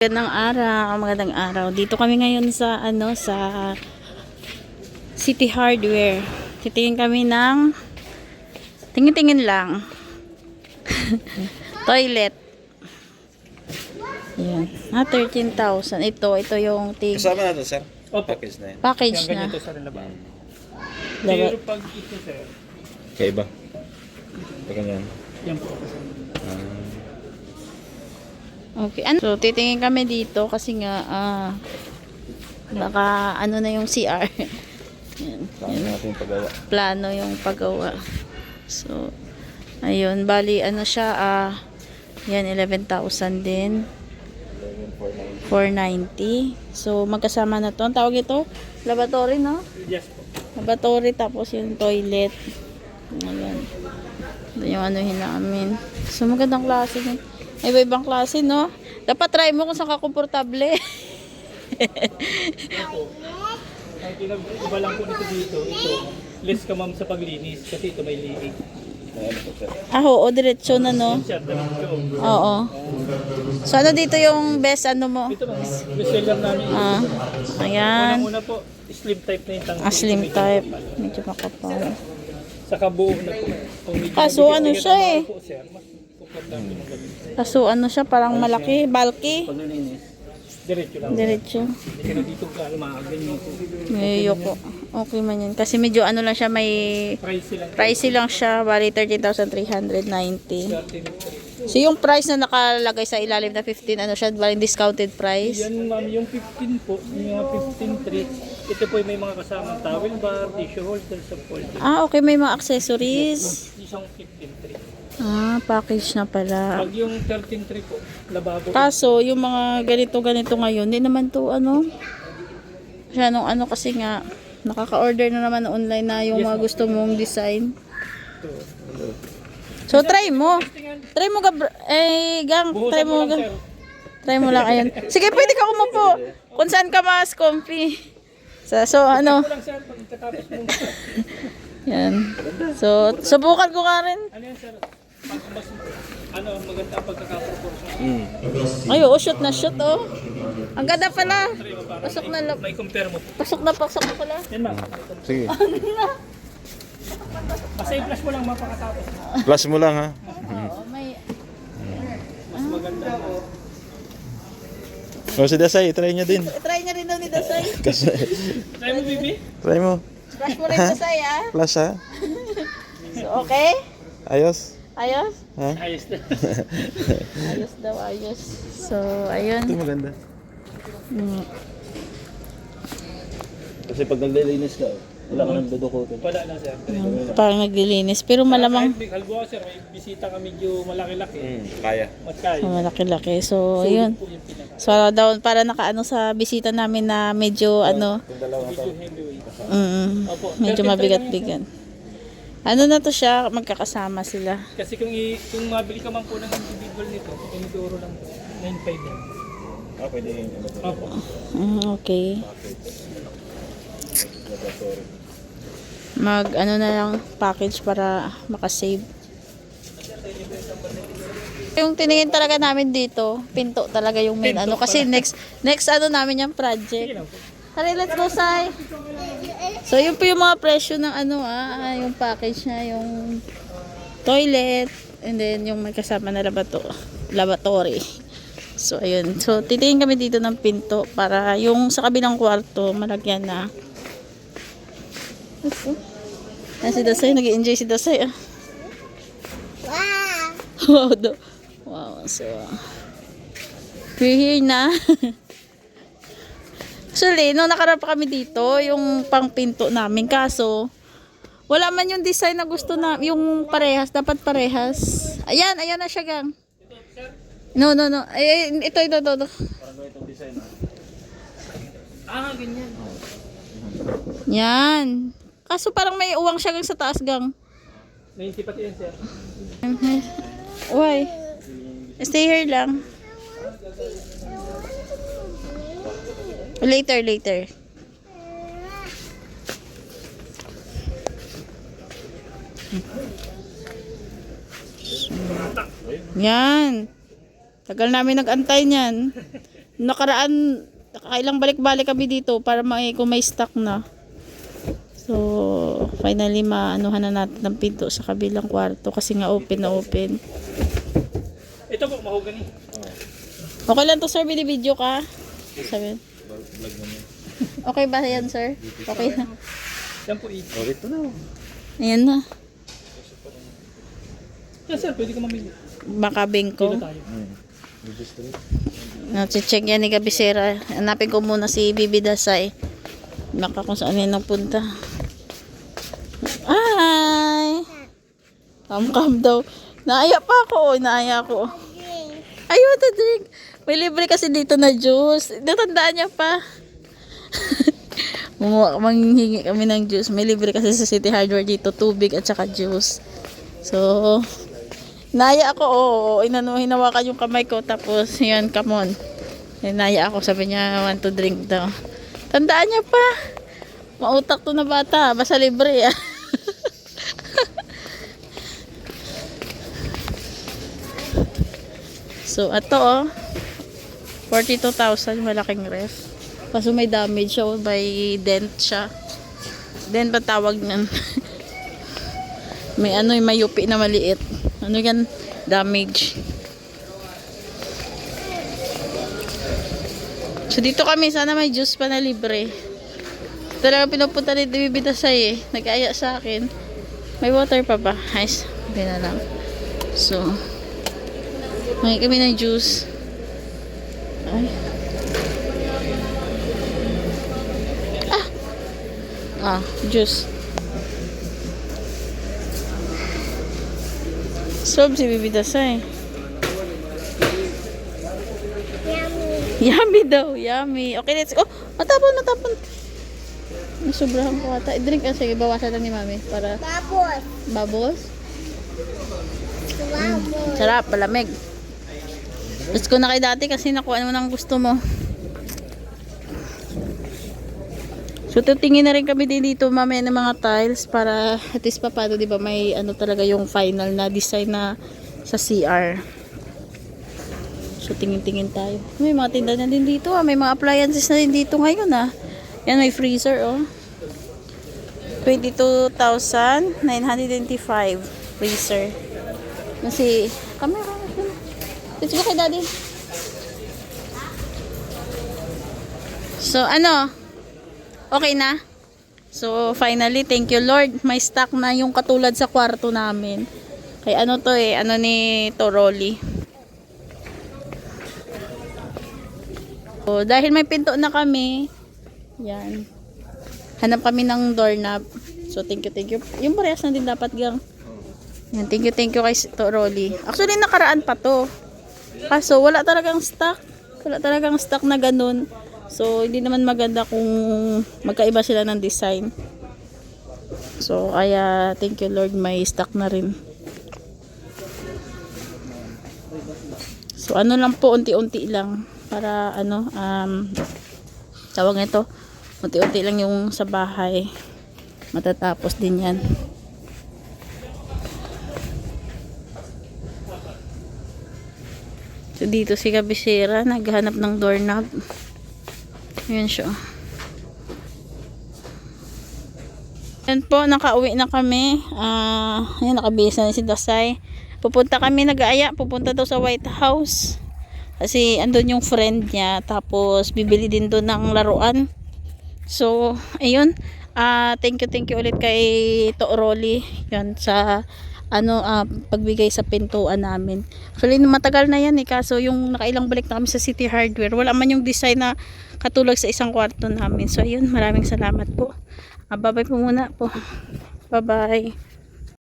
Magandang araw. Dito kami ngayon sa City Hardware. Titingin kami ng tingin-tingin lang. Toilet. Yan. 13,000. Ito yung Kasama na ito, sir? Package na yan. package Yung na. ganito sa rin laban. Laba. Pero pag ito sir, Kaiba. Ito ganyan. yan po. Okay. So, titingin kami dito kasi nga baka na yung CR. Yan. Saan natin pagawa? Plano yung paggawa. So, ayun, bali siya, yan, 11,000 din. 490. So, magkasama na to. Ang tawag ito? Lavatory, no? Yes po. Lavatory, tapos yung toilet. Ayan. Ito yung namin. So, magandang klase din. Ay, iba-ibang klase, no? Dapat try mo kung saan ka komportable. Ang pinag-iba lang po nito dito, ito, less ka ma'am sa paglinis kasi ito may liig. Oo, diretso na, no? Yan siya, diretso. Oo. So, dito yung best mo? Ito ma'am, bestseller namin. Ayan. Unang-una po, slim type na yung tank. Slim type. Medyo makapal. Saka buo na po. Kung medyo Kaso mabigat-bigat siya ang eh. po, sir, mas komportable yung gawin. Kaso siya, parang malaki, bulky. Paglinis, diretso lang. Diretso. Hindi ka na dito ka lumaganyan po. May yoko. Okay man yan. Kasi medyo lang siya, may Price lang. pricey lang siya. Bali, 13,390. 13. So, yung price na nakalagay sa ilalim na 15, siya, bali, discounted price. Yan ma'am, yung 15 po, yung mga 15 treats, ito po may mga kasamang towel bar, tissue holder, sa folder. Okay, may mga accessories. Isang 15 treats. Package na pala. Pag yung 13 treat po, lababo. Kaso, yung mga ganito ngayon, hindi naman to siya nung kasi nga, nakaka-order na naman online na yung mga gusto mong design. So, try mo. Try mo, Gang. Try mo, lang, Gang. sir. Try mo lang, ayan. Sige, pwede ka umupo. Kung saan ka mas comfy. So, Ito lang sir, pagkatapos mo. yan. So, subukan ko nga rin. Ano yan sir? Pag mas, maganda ang pagkakaproportion. Ay, shoot na shoot, Ang ganda pala. Pasok na lang. May compare mo. Pasok na pala. Yan ma'am. Sige. Basta i-flash mo lang mapakatapos. Plus mo lang, ha? Oo, may... Mas maganda. O, si Dasay, try nyo din. Try niya rin daw ni Dasay. Kasi, Try mo, baby. try mo. Crush mo rin Dasay, Plus, ha? So, okay? Ayos? Ayos? Ha? Ayos na. Ayos daw, ayos. So, ayun. Ito maganda. Mm. Kasi pag naglilinis ka, wala ka nang dudukutin. Wala na sir. Parang naglilinis. Pero malamang Halimbawa sir, may bisita ka medyo malaki-laki. Kaya. Mas kaya. malaki-laki. So, ayun. Po yung pinaka. So, daw, para nakaano sa bisita namin na medyo, Medyo heavyweight. Opo. medyo 13 mabigat-bigat. Ano na to siya, magkakasama sila. Kasi kung mabili ka man po ng individual nito, inidoro lang po. 9.5 yan. Pwede yun. Opo. Okay. Na lang package para makasave. Yung tiningin talaga namin dito, pinto talaga yung main Pinto kasi next namin yung Sige project. lang po. Tara, let's go, Sai. So, yun po yung mga presyo ng yung package niya, yung toilet, and then yung may kasama na lavatory. So, ayun. So, titingin kami dito ng pinto para yung sa kabilang kwarto, malagyan na. Si Dasay, nag-enjoy si Dasay, Wow! Wow, so, we're here na. Actually, nung nakaraan pa kami dito, yung pang pinto namin, kaso, wala man yung design na gusto na, yung parehas, dapat parehas. Ayan na siya, Gang. No. Ay, ito. Parang itong design, ha? Ganyan. Yan. Kaso parang may uwang siya Gang sa taas, Gang. 90 pati yan sir. Why? Stay here lang. Later. Yan. Tagal namin nag-antay niyan. nakaraan, nakailang balik-balik kami dito para kung may stock na. So, finally maanuhan na natin ng pinto sa kabilang kwarto kasi nga open na open. Ito po, mahogany. Okay lang to sir, binibideo ka. Sabi. Okay ba yan sir? Okay na. Yan po, ito. Oh, ito na. Ayan na. Yan sir, pwede ka mamili. Baka Dito bengko. tayo. Check yan ni Gabisera. Hanapin ko muna si Bibi Dasay. Baka kung saan yan nagpunta. Hi! Come daw. Naaya pa ako. Oh, naaya ako. Ayaw to drink. May libre kasi dito na juice. Natandaan niya pa. Manghingi kami ng juice. May libre kasi sa City Hardware dito. Tubig at saka juice. So, naya ako. Hinawakan yung kamay ko. Tapos, yun, come on. Naya ako. Sabi niya, want to drink daw. Tandaan niya pa. Mautak to na bata. Basta libre ah. So, ito 42,000, malaking ref. Kaso may damage siya, may dent siya. Dent ba tawag niyan? May may yupi na maliit. Ano yan? Damage. So, dito kami, sana may juice pa na libre. Talaga pinupunta ni Bibi Dasay nag-aya sa akin. May water pa ba? Nice. Hindi na lang. So, may kami ng juice. Ay. Juice. Sob si Bibi Dasay. Yummy daw, yummy. Okay, let's go. Matapon. Sobrahan ko ata. I-drink ka. Sige, bawasan lang ni Mami. Para... Babos. Babos? Babos. Sarap, palamig. Let's go na kay dati kasi nakuha mo ng gusto mo. So, tutingin na rin kami din dito mamaya ng mga tiles para at least pa paano, di ba, may talaga yung final na design na sa CR. So, tingin-tingin tayo. May mga tinda na din dito May mga appliances na din dito ngayon Yan, may freezer 22,925 freezer. Kasi, camera. Let's go kay daddy. So, okay na? So, finally, thank you Lord. May stock na yung katulad sa kwarto namin. Kay to ni Toroli. So, dahil may pinto na kami, yan. Hanap kami ng doorknob. So, thank you. Yung parehas na din dapat gang. Yan, thank you kay Toroli. Actually, nakaraan pa to. Kaso, wala talagang stock. Wala talagang stock na ganun. So, hindi naman maganda kung magkaiba sila ng design. So, kaya, thank you Lord, may stock na rin. So, lang po, unti-unti lang. Para, tawag nito, unti-unti lang yung sa bahay. Matatapos din yan. So, dito si Gabisera, naghahanap ng doorknob. Ayan siya. Ayan po, nakauwi na kami. Ayan, nakabihis na si Dasay. Pupunta kami, nag-aaya. Pupunta daw sa White House. Kasi andun yung friend niya. Tapos, bibili din doon ng laruan. So, ayun. Thank you ulit kay Toroli. Yan, sa pagbigay sa pintuan namin. Actually, matagal na yan kaso yung nakailang balik na kami sa City Hardware, wala man yung design na katulad sa isang kwarto namin. So, ayun, maraming salamat po. Bye-bye po muna po. Bye-bye.